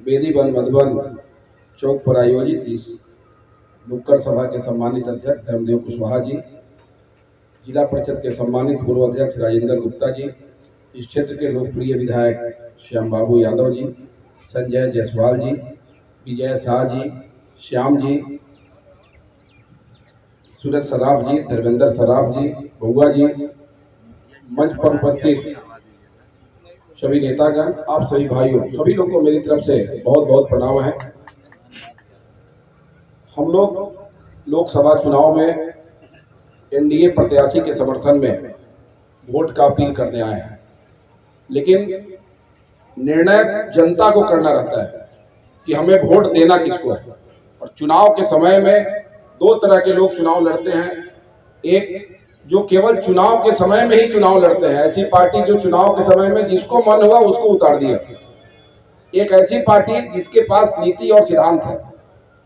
Bedi one Madhuban चौक पर आयोजित इस नुक्कड़ सभा के सम्मानित अध्यक्ष धर्मदेव कुशवाहा जी, जिला परिषद के सम्मानित पूर्व अध्यक्ष राजेंद्र गुप्ता जी, इस क्षेत्र के लोकप्रिय विधायक श्याम बाबू यादव जी, संजय जायसवाल जी, विजय शाह जी, श्याम जी, सूरज सराफ जी, धर्मेंद्र सराफ जी, बउआ जी, मंच पर उपस्थित सभी नेतागण, आप सभी भाइयों, सभी लोग को मेरी तरफ से बहुत बहुत प्रणाम है। हम लोग लोकसभा चुनाव में एनडीए प्रत्याशी के समर्थन में वोट का अपील करने आए हैं, लेकिन निर्णय जनता को करना रहता है कि हमें वोट देना किसको है। और चुनाव के समय में दो तरह के लोग चुनाव लड़ते हैं। एक जो केवल चुनाव के समय में ही चुनाव लड़ते हैं, ऐसी पार्टी जो चुनाव के समय में जिसको मन हुआ उसको उतार दिया। एक ऐसी पार्टी जिसके पास नीति और सिद्धांत है।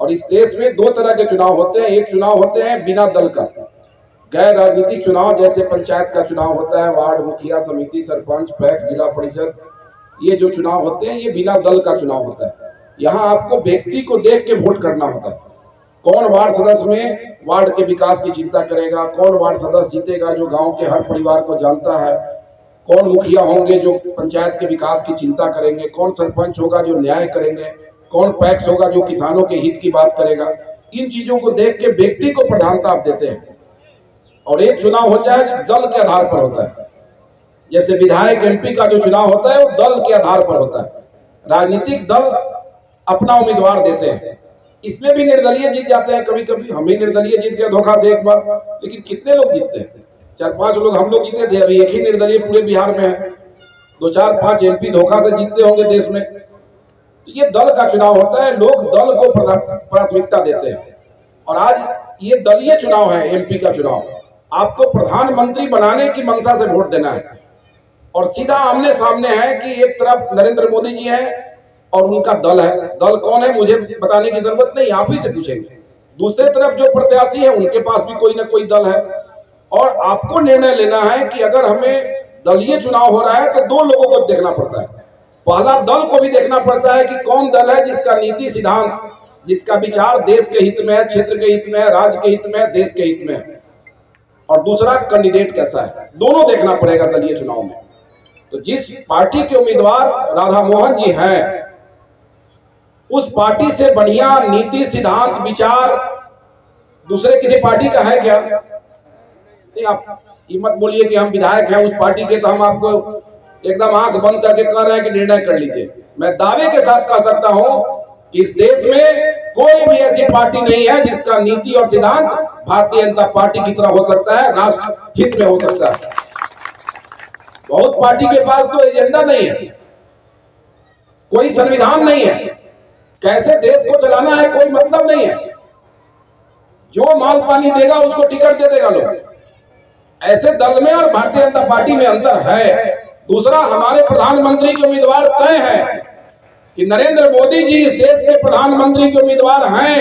और इस देश में दो तरह के चुनाव होते हैं। एक चुनाव होते हैं बिना दल का, गैर राजनीतिक चुनाव, जैसे पंचायत का चुनाव होता है, वार्ड मुखिया समिति, सरपंच, पैक्स, जिला परिषद, ये जो चुनाव होते हैं ये बिना दल का चुनाव होता है। यहाँ आपको व्यक्ति को देख के वोट करना होता है। कौन वार्ड सदस्य में वार्ड के विकास की चिंता करेगा, कौन वार्ड सदस्य जीतेगा जो गांव के हर परिवार को जानता है, कौन मुखिया होंगे जो पंचायत के विकास की चिंता करेंगे, कौन सरपंच होगा जो न्याय करेंगे, कौन पैक्स होगा जो किसानों के हित की बात करेगा। इन चीजों को देख के व्यक्ति को प्रधानता आप देते हैं। और एक चुनाव होता है जो दल के आधार पर होता है, जैसे विधायक एमपी का जो चुनाव होता है वो दल के आधार पर होता है। राजनीतिक दल अपना उम्मीदवार देते हैं, इसमें भी निर्दलीय जीत जाते हैं। कभी कभी हम ही निर्दलीय जीत गए धोखा से एक बार, लेकिन कितने लोग जीतते हैं? 4-5 लोग हम लोग जीते थे, अभी एक ही निर्दलीय पूरे बिहार में है। 2-4-5 एमपी धोखा से जीतते होंगे देश में। तो ये दल का चुनाव होता है, लोग दल को प्राथमिकता देते हैं। और आज ये दलीय चुनाव है, एमपी का चुनाव। आपको प्रधानमंत्री बनाने की मंशा से वोट देना है। और सीधा आमने सामने है कि एक तरफ नरेंद्र मोदी जी हैं और उनका दल है। दल कौन है मुझे बताने की जरूरत नहीं, आप ही से पूछेंगे। दूसरे तरफ जो प्रत्याशी है उनके पास भी कोई ना कोई दल है। और आपको निर्णय लेना है कि अगर हमें दलीय चुनाव हो रहा है तो दो लोगों को देखना पड़ता है। पहला, दल को भी देखना पड़ता है कि कौन दल है जिसका नीति सिद्धांत, जिसका विचार देश के हित में है, क्षेत्र के हित में है, राज्य के हित में है, देश के हित में है। और दूसरा, कैंडिडेट कैसा है, दोनों देखना पड़ेगा दलीय चुनाव में। तो जिस पार्टी के उम्मीदवार राधा मोहन जी हैं, उस पार्टी से बढ़िया नीति सिद्धांत विचार दूसरे किसी पार्टी का है क्या? नहीं, आप ये मत बोलिए कि हम विधायक हैं उस पार्टी के तो हम आपको एकदम आंख बंद करके कह रहे हैं कि निर्णय कर लीजिए। मैं दावे के साथ कह सकता हूं कि इस देश में कोई भी ऐसी पार्टी नहीं है जिसका नीति और सिद्धांत भारतीय जनता पार्टी की तरह हो सकता है, राष्ट्र हित में हो सकता है। बहुत पार्टी के पास तो एजेंडा नहीं है, कोई संविधान नहीं है, कैसे देश को चलाना है कोई मतलब नहीं है। जो माल पानी देगा उसको टिकट दे देगा लोग। ऐसे दल में और भारतीय जनता पार्टी में अंतर है। दूसरा, हमारे प्रधानमंत्री के उम्मीदवार तय है कि नरेंद्र मोदी जी इस देश के प्रधानमंत्री के उम्मीदवार हैं।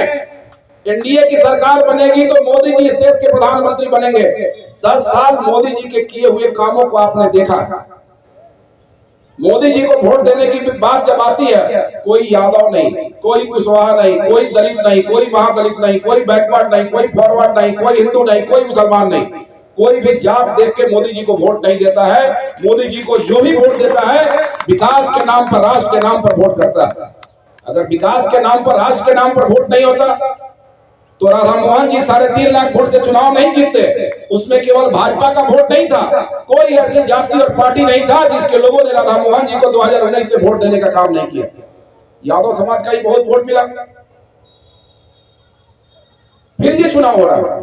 एनडीए की सरकार बनेगी तो मोदी जी इस देश के प्रधानमंत्री बनेंगे। 10 साल मोदी जी के किए हुए कामों को आपने देखा। मोदी जी को वोट देने की बात जब आती है, कोई यादव नहीं, कोई कुशवाहा नहीं, कोई दलित नहीं, कोई महादलित नहीं, कोई बैकवर्ड नहीं, कोई फॉरवर्ड नहीं, कोई हिंदू नहीं, कोई मुसलमान नहीं, कोई भी जात देख के मोदी जी को वोट नहीं देता है। मोदी जी को जो भी वोट देता है विकास के नाम पर, राष्ट्र के नाम पर वोट करता है। अगर विकास के नाम पर, राष्ट्र के नाम पर वोट नहीं होता तो राधा मोहन जी 3.5 लाख वोट से चुनाव नहीं जीतते। उसमें केवल भाजपा का वोट नहीं था, कोई ऐसी जाति और पार्टी नहीं था जिसके लोगों ने राधा मोहन जी को 2019 से वोट देने का काम नहीं किया। यादव समाज का ही बहुत वोट मिला। फिर ये चुनाव हो रहा है।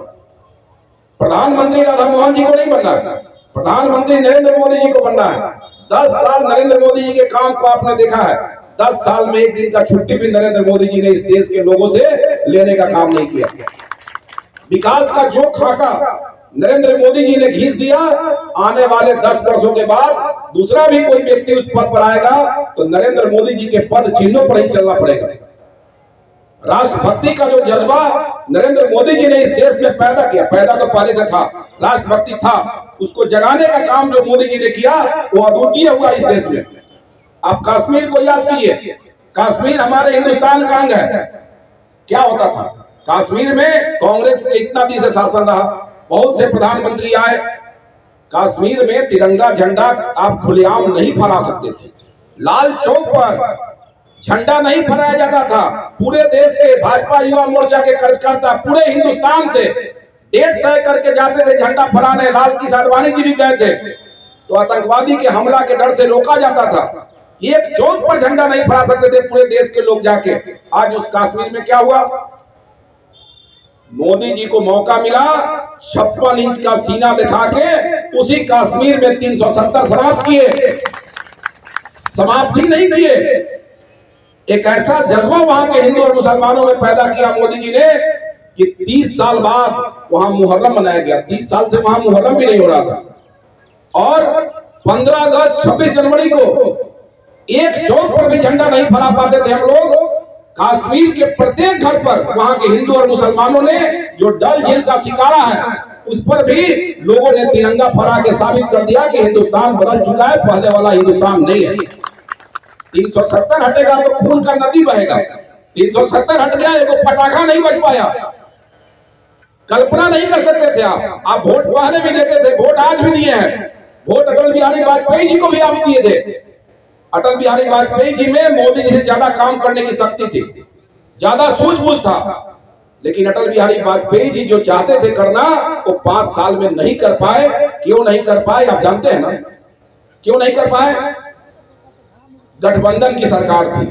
प्रधानमंत्री राधा मोहन जी को नहीं बनना है, प्रधानमंत्री नरेंद्र मोदी जी को बनना है। 10 साल नरेंद्र मोदी जी के काम को आपने देखा है। 10 साल में एक दिन का छुट्टी भी नरेंद्र मोदी जी ने इस देश के लोगों से लेने का काम नहीं किया। विकास का जो खाका नरेंद्र मोदी जी ने घींच दिया, आने वाले 10 वर्षों के बाद दूसरा भी कोई व्यक्ति उस पद पर आएगा तो नरेंद्र मोदी जी के पद चिन्हों पर ही चलना पड़ेगा। राष्ट्रभक्ति का जो जज्बा नरेंद्र मोदी जी ने इस देश में पैदा किया, पैदा तो पहले से था, राष्ट्रभक्ति था, उसको जगाने का काम जो मोदी जी ने किया वो अद्वितीय हुआ इस देश में। आप कश्मीर को याद कीजिए, कश्मीर हमारे हिंदुस्तान का अंग है। क्या होता था कश्मीर में? कांग्रेस के इतना दिन से शासन रहा, बहुत से प्रधानमंत्री आए, कश्मीर में तिरंगा झंडा आप खुलेआम नहीं फहरा सकते थे। लाल चौक पर झंडा नहीं फहराया जाता था। पूरे देश के भाजपा युवा मोर्चा के कार्यकर्ता पूरे हिंदुस्तान से डेट तय करके जाते थे झंडा फहराने। लाल किशन आडवाणी जी भी गए थे, तो आतंकवादी के हमला के डर से रोका जाता था। एक चौक पर झंडा नहीं फहरा सकते थे पूरे देश के लोग जाके। आज उस कश्मीर में क्या हुआ? मोदी जी को मौका मिला 56 इंच का सीना दिखा के उसी कश्मीर में 370 समाप्त किए। समाप्ति नहीं किए, एक ऐसा जज्बा वहां के हिंदू और मुसलमानों में पैदा किया मोदी जी ने कि 30 साल बाद वहां मुहर्रम मनाया गया। 30 साल से वहां मुहर्रम भी नहीं हो रहा था। और 15 अगस्त 26 जनवरी को एक चौक पर भी झंडा नहीं फहरा पाते थे हम लोग। कश्मीर के प्रत्येक घर पर वहां के हिंदू और मुसलमानों ने, जो डल झील का शिकारा है, उस पर भी लोगों ने तिरंगा फहरा के साबित कर दिया कि हिंदुस्तान बदल चुका है, पहले वाला हिंदुस्तान नहीं है। 370 हटेगा तो खून का नदी बहेगा। 370 हट गया, एक पटाखा नहीं बज पाया। कल्पना नहीं कर सकते थे आप वोट पहले भी देते थे, वोट आज भी दिए हैं। वोट अटल बिहारी वाजपेयी जी को भी आप दिए थे। अटल बिहारी वाजपेयी जी में मोदी जी से ज्यादा काम करने की शक्ति थी, ज्यादा सूझबूझ था। लेकिन अटल बिहारी वाजपेयी जी जो चाहते थे करना, वो 5 साल में नहीं कर पाए। क्यों नहीं कर पाए आप जानते हैं ना? क्यों नहीं कर पाए? गठबंधन की सरकार थी,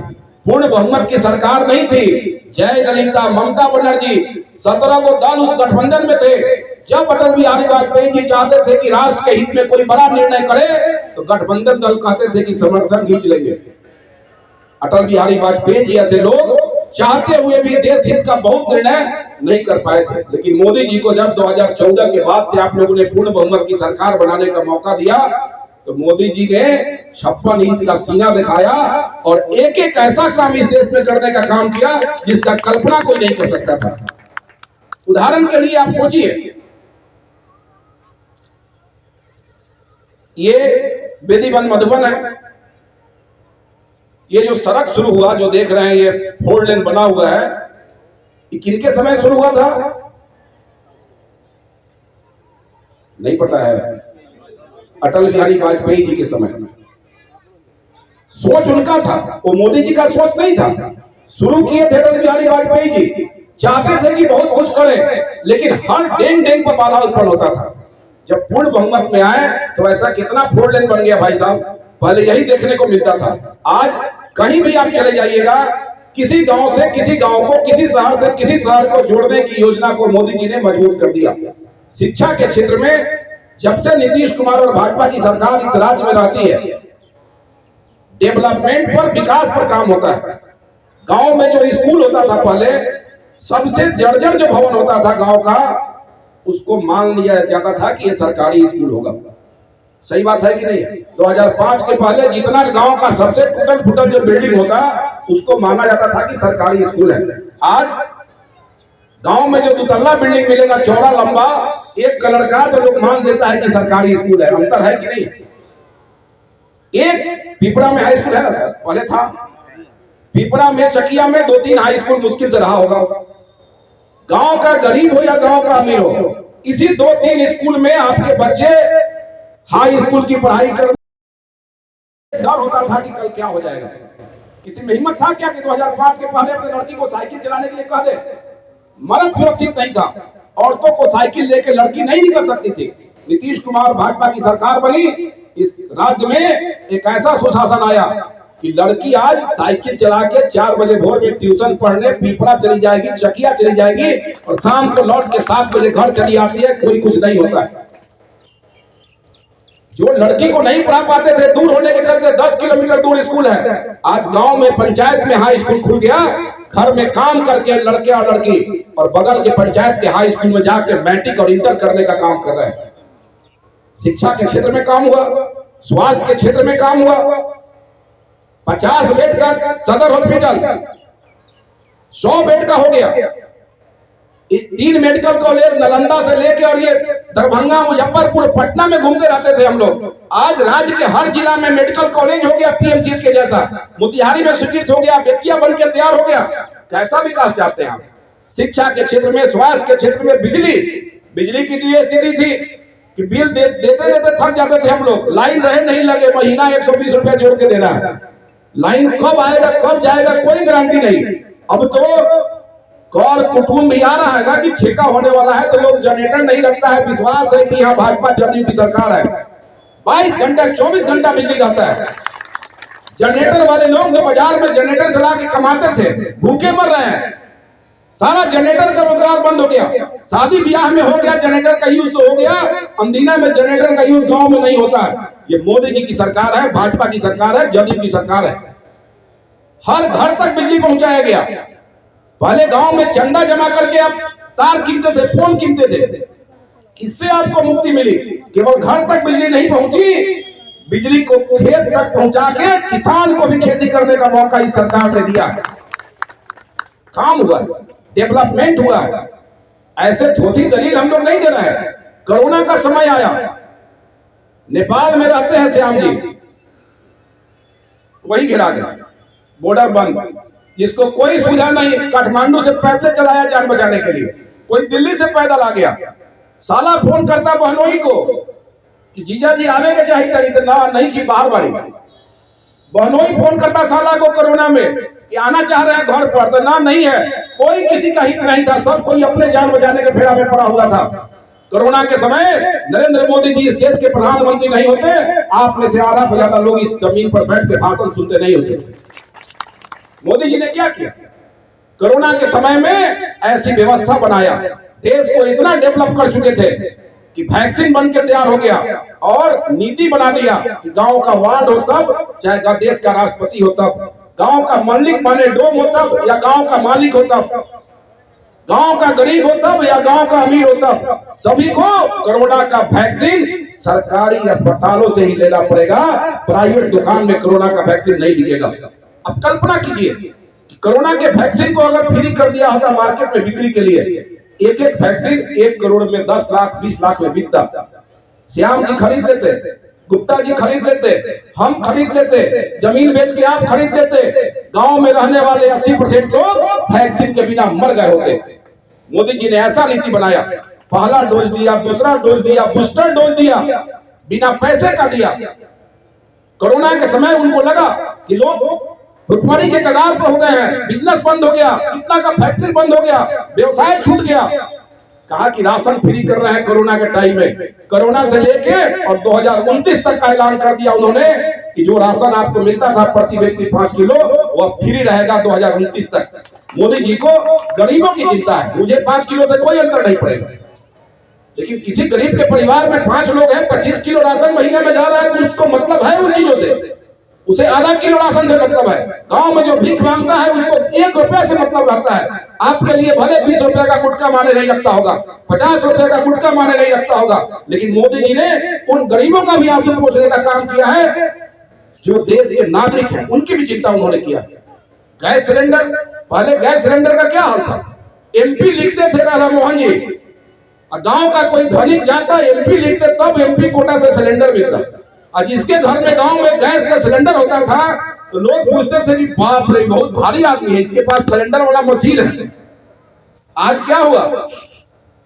पूर्ण बहुमत की सरकार नहीं थी। जयललिता, ममता बनर्जी 17 को दल उस गठबंधन में थे। जब अटल बिहारी वाजपेयी जी चाहते थे कि राष्ट्र के हित में कोई बड़ा निर्णय करे, तो गठबंधन दल कहते थे कि समर्थन खींच लेंगे। अटल बिहारी वाजपेयी जी ऐसे लोग चाहते हुए भी देश हित का बहुत निर्णय नहीं कर पाए थे। लेकिन मोदी जी को जब 2014 के बाद से आप लोगों ने पूर्ण बहुमत की सरकार बनाने का मौका दिया, तो मोदी जी ने 56 इंच का सीना दिखाया और एक एक ऐसा काम इस देश में करने का काम किया जिसका कल्पना कोई नहीं कर सकता था। उदाहरण के लिए आप सोचिए, ये बेदीवन मधुबन है। ये जो सड़क शुरू हुआ, जो देख रहे हैं ये 4 लेन बना हुआ है, ये किनके समय शुरू हुआ था? नहीं पता है। अटल बिहारी वाजपेयी जी के समय में। सोच उनका था, वो मोदी जी का सोच नहीं था। शुरू किए थे अटल बिहारी वाजपेयी जी, चाहते थे कि बहुत कुछ करें, लेकिन हर डेंग डेंग पर बाधा उत्पन्न होता था। जब पूर्ण बहुमत में आए तो ऐसा कितना 4 लेन बन गया भाई साहब, पहले यही देखने को मिलता था। आज कहीं भी आप चले जाइएगा, किसी गांव से किसी गांव को, किसी शहर से किसी शहर को जोड़ने की योजना को मोदी जी ने मजबूत कर दिया। शिक्षा के क्षेत्र में जब से नीतीश कुमार और भाजपा की सरकार इस राज्य में रहती है, डेवलपमेंट पर, विकास पर काम होता है। गांव में जो स्कूल होता था पहले, सबसे जर्जर जो भवन होता था गांव का, उसको मान लिया जाता था कि ये सरकारी स्कूल होगा। सही बात है कि नहीं? 2005 के पहले जितना गांव का सबसे टूटल फूटल जो बिल्डिंग होता, उसको माना जाता था कि सरकारी स्कूल है। आज गांव में जो 2 तल्ला बिल्डिंग मिलेगा, चौड़ा लंबा, 1 कलर का, तो लोग मान लेता है कि सरकारी स्कूल है। अंतर है कि नहीं? एक पिपरा में हाई स्कूल है ना सर, पहले था पिपरा में, चकिया में 2-3 हाई स्कूल मुश्किल से रहा होगा। गांव का गरीब हो या गांव का अमीर हो, इसी 2-3 स्कूल में आपके बच्चे हाई स्कूल की पढ़ाई कर, डर होता था कि कल क्या हो जाएगा। किसी में हिम्मत था क्या कि 2005 के पहले अपने लड़की को साइकिल चलाने के लिए कह दे? मर्द सुरक्षित नहीं था, औरतों को साइकिल लेके लड़की नहीं निकल सकती थी। नीतीश कुमार भाजपा की सरकार बनी, इस राज्य में एक ऐसा सुशासन आया कि लड़की आज साइकिल चला के 4 बजे भोर में ट्यूशन पढ़ने पिपरा चली जाएगी, चकिया चली जाएगी, और शाम को लौट के 7 बजे घर चली आती है। कोई कुछ नहीं होता है। जो लड़की को नहीं पढ़ा पाते थे, दूर होने के चलते 10 किलोमीटर दूर स्कूल है, आज गांव में, पंचायत में हाई स्कूल खुल गया। घर में काम करके लड़के और लड़की और बगल के पंचायत के हाई स्कूल में जाकर मैट्रिक और इंटर करने का काम कर रहे हैं। शिक्षा के क्षेत्र में काम हुआ, स्वास्थ्य के क्षेत्र में काम हुआ। 50 बेड का सदर हॉस्पिटल 100 बेड का हो गया। तीन मेडिकल कॉलेज नालंदा से लेके और ये दरभंगा, मुजफ्फरपुर, पटना में घूमते रहते थे हम लोग। आज राज्य के हर जिला में मेडिकल कॉलेज हो गया पीएमसीएच के जैसा, मोतिहारी में स्वीकृत हो गया, बेतिया बन के तैयार हो गया। कैसा विकास चाहते हैं आप? शिक्षा के क्षेत्र में, स्वास्थ्य के क्षेत्र में, बिजली की तो ये स्थिति थी कि बिल देते देते थक जाते थे हम लोग। लाइन रहे नहीं लगे, महीना 120 रुपया जोड़ के देना है। लाइन कब आएगा कब जाएगा कोई गारंटी नहीं। अब तो कौर कुटुंब भी आ रहा है ना कि ठेका होने वाला है, तो लोग जनरेटर नहीं रखता है। विश्वास है कि यहाँ भाजपा जदयू की सरकार है। 22 घंटा 24 घंटा बिजली रहता है। जनरेटर वाले लोग जो बाजार में जनरेटर चला के कमाते थे, भूखे मर रहे हैं। सारा जनरेटर का रोजगार बंद हो गया। शादी ब्याह में हो गया जनरेटर का यूज तो हो गया, अंदीना में जनरेटर का यूज गांव में नहीं होता है। ये मोदी जी की सरकार है, भाजपा की सरकार है, जदयू की सरकार है। हर घर तक बिजली पहुंचाया गया। पहले गांव में चंदा जमा करके आप तार कीनते थे, फोन कीनते थे, इससे आपको मुक्ति मिली। केवल घर तक बिजली नहीं पहुंची, बिजली को खेत तक पहुंचा के किसान को भी खेती करने का मौका इस सरकार ने दिया है। काम हुआ, डेवलपमेंट हुआ है। ऐसे थोथी दलील हम लोग नहीं दे रहे हैं। कोरोना का समय आया, नेपाल में रहते हैं श्याम जी, वही घिरा गया, बॉर्डर बंद, जिसको कोई सुविधा नहीं। काठमांडू से पैदल चलाया जान बचाने के लिए, कोई दिल्ली से पैदल आ गया। साला फोन करता बहनोई को कि जीजा जी आने के चाहिए तरी, तो ना नहीं की बाहर बारी। बहनोई फोन करता साला को कोरोना में कि आना चाह रहे हैं घर पर, तो ना नहीं है। कोई किसी का हित नहीं था, सब कोई अपने जान बचाने के फेरा में पड़ा हुआ था। कोरोना के समय नरेंद्र मोदी जी इस देश के प्रधानमंत्री नहीं होते, आप में से आधा से ज्यादा लोग इस जमीन पर बैठ के भाषण सुनते नहीं होते। मोदी जी ने क्या किया? कोरोना के समय में ऐसी व्यवस्था बनाया, देश को इतना डेवलप कर चुके थे कि वैक्सीन बन के तैयार हो गया और नीति बना दिया कि गांव का वार्ड हो तब, चाहे देश का राष्ट्रपति हो तब, गांव का मालिक माने डोम हो तब या गांव का मालिक हो तब, गांव का गरीब हो तब या गांव का अमीर हो तब, सभी को कोरोना का वैक्सीन सरकारी अस्पतालों से ही लेना पड़ेगा। प्राइवेट दुकान में कोरोना का वैक्सीन नहीं बिकेगा। अब कल्पना कीजिए कि कोरोना के वैक्सीन को अगर फ्री कर दिया होता मार्केट में बिक्री के लिए, एक एक वैक्सीन 1 करोड़ में 10 लाख 20 लाख में बिकता। श्याम जी खरीद लेते, गुप्ता जी खरीद लेते, हम खरीद लेते, जमीन बेच के आप खरीद लेते, गांव में रहने वाले 80% लोग वैक्सीन के बिना मर गए होते। मोदी जी ने ऐसा नीति बनाया, पहला डोज दिया, दूसरा डोज दिया, बूस्टर डोज दिया, बिना पैसे का दिया। कोरोना के समय उनको लगा कि लोग भुखमरी के कगार पर हो गए हैं, बिजनेस बंद हो गया, कितना का फैक्ट्री बंद हो गया, व्यवसाय छूट गया। कहा कि राशन फ्री कर रहे हैं कोरोना के टाइम में। कोरोना से लेके और 2029 तक का ऐलान कर दिया उन्होंने कि जो राशन आपको मिलता था प्रति व्यक्ति 5 किलो, वो अब फ्री रहेगा 2029 तक। मोदी जी को गरीबों की चिंता है, मुझे 5 किलो से कोई अंतर नहीं पड़ेगा, लेकिन किसी गरीब के परिवार में 5 लोग हैं, 25 किलो राशन महीने में जा रहा है, तो उसको मतलब है उन चीजों से, उसे आधा किलो राशन से मतलब है। गांव में जो भीख मांगता है उसको 1 रुपया से मतलब रहता है। आपके लिए भले 20 रुपए का गुटखा माने नहीं लगता होगा, 50 रुपए का गुटखा माने नहीं लगता होगा, लेकिन मोदी जी ने उन गरीबों का भी आंसू पोंछने का काम किया है जो देश के नागरिक हैं, उनकी भी चिंता उन्होंने किया। गैस सिलेंडर, पहले गैस सिलेंडर का क्या हाल था? एमपी लिखते थे राधा मोहन जी, गांव का कोई धनिक जाता एमपी लिखते तब एमपी कोटा से सिलेंडर मिलता। और जिसके घर में गांव में गैस का सिलेंडर होता था तो लोग पूछते थे कि बाप रे बहुत भारी आदमी है, इसके पास सिलेंडर वाला मशीन है। आज क्या हुआ?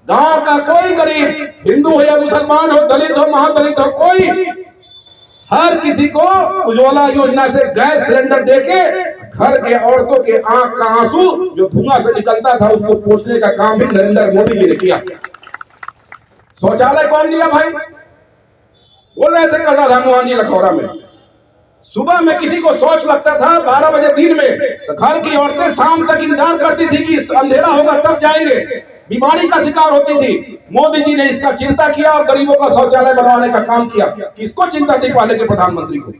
गांव का कोई गरीब, हिंदू हो या मुसलमान हो, दलित हो महादलित हो, कोई, हर किसी को उज्ज्वला योजना से गैस सिलेंडर देके घर के औरतों के आंख का आंसू जो धुआं से निकलता था उसको पोंछने का काम भी नरेंद्र मोदी जी ने किया। शौचालय कौन दिया भाई? बोल रहे थे कल राधा मोहन जी लखौरा में, सुबह में किसी को शौच लगता था 12 बजे दिन में, तो घर की औरतें शाम तक इंतजार करती थी कि अंधेरा होगा तब जाएंगे, बीमारी का शिकार होती थी। मोदी जी ने इसका चिंता किया और गरीबों का शौचालय बनवाने का काम किया। किसको चिंता थी? पहले के प्रधानमंत्री को।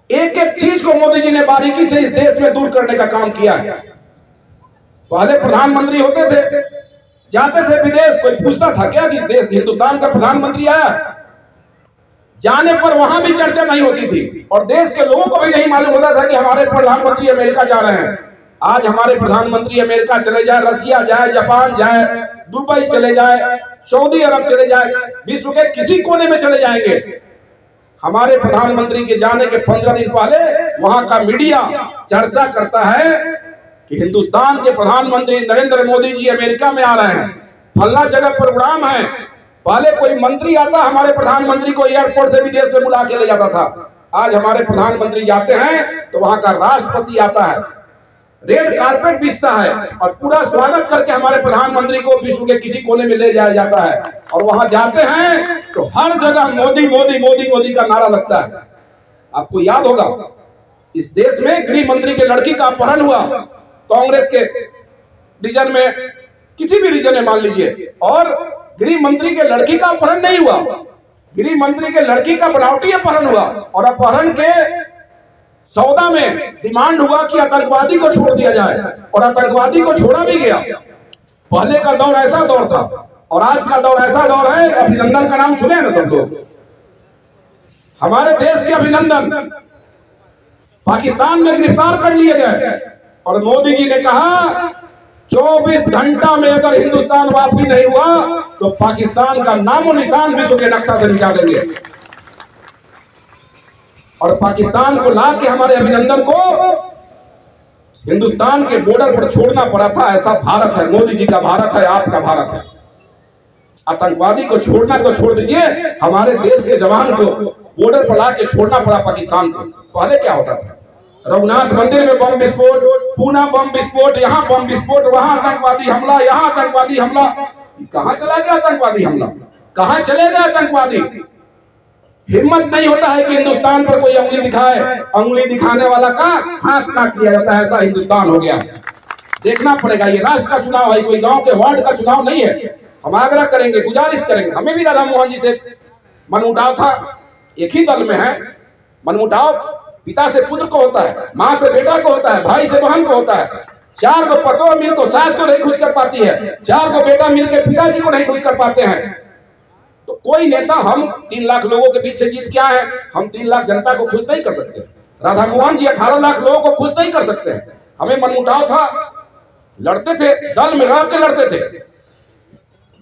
एक एक चीज को मोदी जी ने बारीकी से इस देश में दूर करने का काम किया है। पहले प्रधानमंत्री होते थे, जाते थे विदेश, कोई पूछता था क्या कि देश हिंदुस्तान का प्रधानमंत्री आया? जाने पर वहां भी चर्चा नहीं होती थी और देश के लोगों को भी नहीं मालूम होता था कि हमारे प्रधानमंत्री अमेरिका जा रहे हैं। आज हमारे प्रधानमंत्री अमेरिका चले जाए, रसिया जाए, जापान जाए, दुबई चले जाए, सऊदी अरब चले जाए, विश्व के किसी कोने में चले जाएंगे, हमारे प्रधानमंत्री के जाने के 15 दिन पहले वहां का मीडिया चर्चा करता है कि हिंदुस्तान के प्रधानमंत्री नरेंद्र मोदी जी अमेरिका में आ रहे हैं, फल्ला जगह प्रोग्राम है। पहले कोई मंत्री आता हमारे प्रधानमंत्री को एयरपोर्ट से विदेश में बुला के ले जाता था, आज हमारे प्रधानमंत्री जाते हैं तो वहां का राष्ट्रपति आता है, रेड कारपेट बिछता है और पूरा स्वागत करके हमारे प्रधानमंत्री को विश्व के किसी कोने में ले जाया जाता है। और वहां जाते हैं तो हर जगह मोदी मोदी मोदी मोदी का नारा लगता है। आपको याद होगा इस देश में गृह मंत्री के लड़की का अपहरण हुआ कांग्रेस के रीजन में, किसी भी रीजन में मान लीजिए, और गृह मंत्री के लड़की का अपहरण नहीं हुआ, गृह मंत्री के लड़की का बनावटी अपहरण हुआ। और अपहरण के सौदा में डिमांड हुआ कि आतंकवादी को छोड़ दिया जाए और आतंकवादी को छोड़ा भी गया। पहले का दौर ऐसा दौर था और आज का दौर ऐसा दौर है। अभिनंदन का नाम सुने ना सब लोग, हमारे देश के अभिनंदन पाकिस्तान में गिरफ्तार कर लिए गए और मोदी जी ने कहा 24 घंटा में अगर हिंदुस्तान वापसी नहीं हुआ तो पाकिस्तान का नामो निशान विश्व के नक्शा से मिटा देंगे। और पाकिस्तान को ला के हमारे अभिनंदन को हिंदुस्तान के बॉर्डर पर छोड़ना पड़ा था। ऐसा भारत है, मोदी जी का भारत है, आपका भारत है। आतंकवादी को छोड़ना तो छोड़ दीजिए, हमारे देश के जवान को बॉर्डर पर ला के छोड़ना पड़ा पाकिस्तान को। पहले क्या होता था, रघुनाथ मंदिर में बम विस्फोट, पूना बम विस्फोट, यहाँ बम विस्फोट, वहां आतंकवादी हमला, यहाँ आतंकवादी हमला। कहां चला गया आतंकवादी हमला, कहां चले गए आतंकवादी? हिम्मत नहीं होता है कि हिंदुस्तान पर कोई उंगली दिखाए, उंगली दिखाने वाला का हाथ काट लिया जाता है। ऐसा हिंदुस्तान हो गया। देखना पड़ेगा, ये राष्ट्र का चुनाव है, कोई गांव के वार्ड का चुनाव नहीं है। हम आग्रह करेंगे, गुजारिश करेंगे, हमें भी राधा मोहन जी से मनमुटाव था, एक ही दल में है। मनमुटाव पिता से पुत्र को होता है, माँ से बेटा को होता है, भाई से बहन को होता है। 4 को पतो मिल तो सास को नहीं खुश कर पाती है, 4 को बेटा मिल के पिताजी को नहीं खुश कर पाते हैं। तो कोई नेता, हम 3 लाख लोगों के बीच से जीत क्या है, हम 3 लाख जनता को खुश नहीं कर सकते। राधा मोहन जी 18 लाख लोगों को खुश नहीं कर सकते हैं। हमें मनमुटाव था, लड़ते थे, दल में रह के लड़ते थे,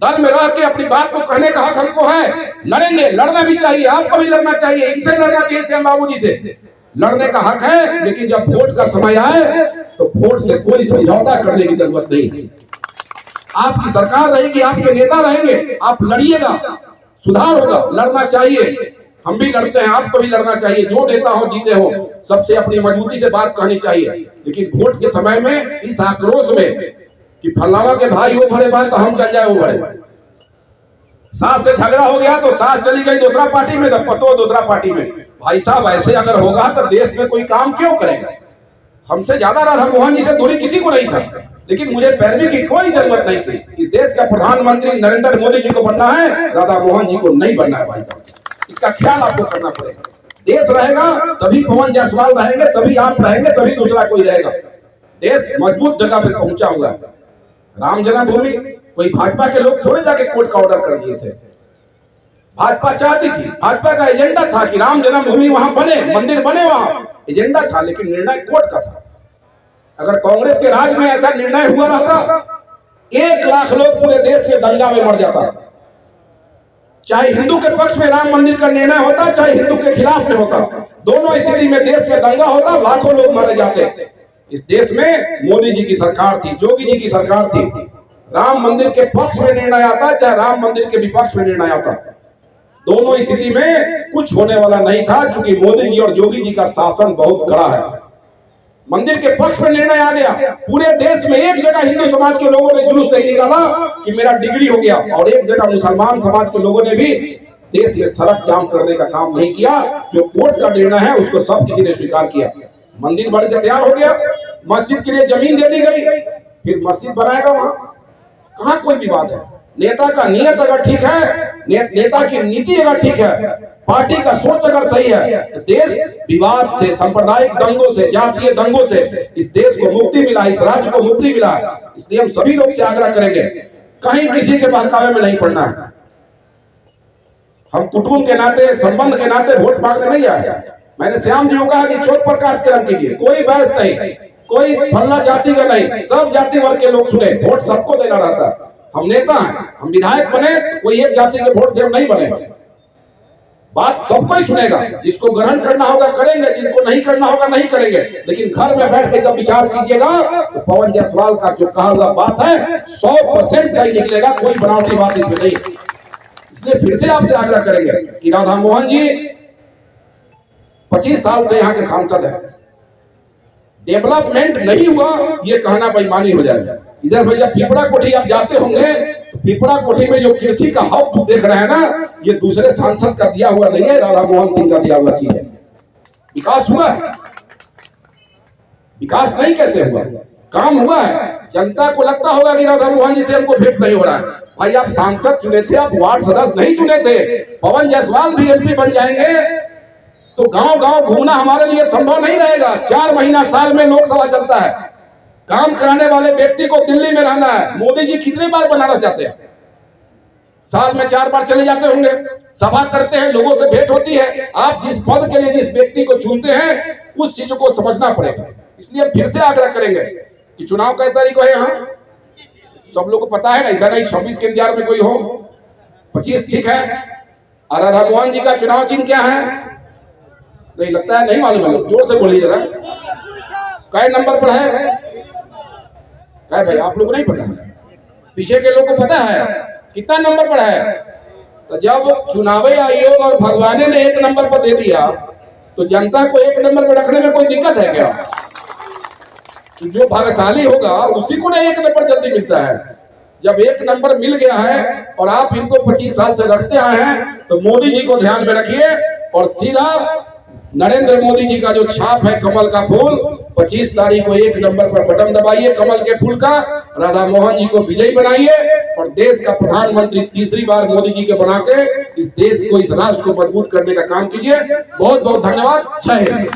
दल में रह के अपनी बात को कहने का हक हमको है। लड़ेंगे, लड़ना भी चाहिए, आपको भी लड़ना चाहिए, इनसे लड़ना चाहिए, श्याम बाबू जी से लड़ने का हक है। लेकिन जब वोट का समय आए तो वोट से कोई समझौता करने की जरूरत नहीं। आपकी सरकार रहेगी, आपके नेता रहेंगे, आप लड़िएगा, सुधार होगा, लड़ना चाहिए। हम भी लड़ते हैं, आपको भी लड़ना चाहिए। जो नेता हो, जीते हो, सबसे अपनी मजबूती से बात कहनी चाहिए। लेकिन वोट के समय में इस आक्रोश में कि फलाना के भाई वो भरे बात तो हम चल जाए वो भरे, सास से झगड़ा हो गया तो सास चली गई दूसरा पार्टी में, तो पतो दूसरा पार्टी में। भाई साहब, ऐसे अगर होगा तो देश में कोई काम क्यों करेगा? हमसे ज्यादा राधा मोहन जी से दूरी किसी को नहीं था, लेकिन मुझे पैरवी की कोई जरूरत नहीं थी। इस देश का प्रधानमंत्री नरेंद्र मोदी जी को बनना है, राधा मोहन जी को नहीं बनना है। भाई साहब, इसका ख्याल आपको करना पड़ेगा। देश रहेगा तभी पवन जायसवाल रहेंगे, तभी आप रहेंगे, तभी दूसरा कोई रहेगा। देश मजबूत जगह पर पहुंचा हुआ है। राम जन्मभूमि कोई भाजपा के लोग थोड़े जाके कोर्ट का ऑर्डर कर दिए थे। भाजपा चाहती थी, भाजपा का एजेंडा था कि राम जन्मभूमि वहां बने, मंदिर बने, वहां एजेंडा था, लेकिन निर्णय कोर्ट का था। अगर कांग्रेस के राज में ऐसा निर्णय हुआ रहता, 1 लाख लोग पूरे देश के दंगा में मर जाता। चाहे हिंदू के पक्ष में राम मंदिर का निर्णय होता, चाहे हिंदू के खिलाफ में होता, दोनों स्थिति में देश में दंगा होता, लाखों लोग मारे जाते। इस देश में मोदी जी की सरकार थी, योगी जी की सरकार थी। राम मंदिर के पक्ष में निर्णय आता, चाहे राम मंदिर के विपक्ष में निर्णय आता, दोनों स्थिति में कुछ होने वाला नहीं था, क्योंकि मोदी जी और योगी जी का शासन बहुत कड़ा है। मंदिर के पक्ष में निर्णय आ गया, पूरे देश में एक जगह हिंदू समाज के लोगों ने जुलूस नहीं निकाला कि मेरा डिग्री हो गया, और एक जगह मुसलमान समाज के लोगों ने भी देश में सड़क जाम करने का काम नहीं किया। जो कोर्ट का निर्णय है उसको सब किसी ने स्वीकार किया। मंदिर बन के तैयार हो गया, मस्जिद के लिए जमीन दे दी गई, फिर मस्जिद बनाएगा वहां, कहां कोई विवाद है? नेता का नियत अगर ठीक है, नेता की नीति अगर ठीक है, पार्टी का सोच अगर सही है, तो देश विवाद से, सांप्रदायिक दंगों से, जातीय दंगों से इस देश को मुक्ति मिला, इस राज्य को मुक्ति मिला। इसलिए हम सभी लोग से आग्रह करेंगे, कहीं किसी के बहकावे में नहीं पड़ना है। हम कुटुंब के नाते, संबंध के नाते वोट मांगने नहीं आए। मैंने श्याम जी को कहा कि चोट पर काट के रख कीजिए, कोई बहस नहीं, कोई फल्ला जाति का नहीं, सब जाति वर्ग के लोग सुने, वोट सबको देना रहता है। हम नेता हैं, हम विधायक बने, कोई एक जाति के वोट से हम नहीं बने। बात सबको ही सुनेगा, जिसको ग्रहण करना होगा करेंगे, जिसको नहीं करना होगा नहीं करेंगे। लेकिन घर में बैठ के जब विचार कीजिएगा तो पवन जायसवाल का जो कहा हुआ बात है 100% सही निकलेगा, कोई बनावटी बात इसमें नहीं। इसलिए फिर से आपसे आग्रह करेंगे कि राधा मोहन जी 25 साल से यहाँ के सांसद हैं, डेवलपमेंट नहीं हुआ ये कहना बेईमानी हो जाएगा। इधर भैया पिपरा कोठी आप जाते होंगे, पिपरा कोठी में जो कृषि का हब देख रहे हैं ना, ये दूसरे सांसद का दिया हुआ नहीं है, राधा मोहन सिंह का दिया हुआ चीज है। विकास हुआ है, विकास नहीं कैसे हुआ, काम हुआ है। जनता को लगता होगा कि राधा मोहन जी से हमको भेंट नहीं हो रहा है। भाई आप सांसद चुने थे, आप वार्ड सदस्य नहीं चुने थे। पवन जायसवाल भी एमपी बन जाएंगे तो गांव गांव घूमना हमारे लिए संभव नहीं रहेगा। 4 महीना साल में लोकसभा चलता है, काम कराने वाले व्यक्ति को दिल्ली में रहना है। मोदी जी कितने बार बनारस जाते हैं, साल में 4 बार चले जाते होंगे, सभा करते हैं, लोगों से भेंट होती है। आप जिस पद के लिए जिस व्यक्ति को चुनते हैं उस चीजों को समझना पड़ेगा। इसलिए फिर से आग्रह करेंगे कि चुनाव कै तारीख को है, यहाँ सब लोग को पता है ना, ऐसा नहीं 26 के इंतजार में कोई हो, 25 ठीक है। और राधा मोहन जी का चुनाव चिन्ह क्या है, नहीं लगता है नहीं मालूम है, जोर से बोलिए जरा, कै नंबर पर है? क्या भाई आप लोग को नहीं पता है, पीछे के लोग को पता है कितना नंबर पर है? तो जब चुनाव आयोग और भगवान ने 1 नंबर पर दे दिया तो जनता को 1 नंबर पर रखने में कोई दिक्कत है क्या? जो भाग्यशाली होगा उसी को ना 1 नंबर जल्दी मिलता है। जब 1 नंबर मिल गया है और आप इनको 25 साल से रखते आए हैं तो मोदी जी को ध्यान में रखिए और सीधा नरेंद्र मोदी जी का जो छाप है कमल का फूल, 25 तारीख को 1 नंबर पर बटन दबाइए कमल के फूल का, राधा मोहन जी को विजयी बनाइए और देश का प्रधानमंत्री तीसरी बार मोदी जी के बना के इस देश को, इस राष्ट्र को मजबूत करने का काम कीजिए। बहुत बहुत धन्यवाद। जय हिंद।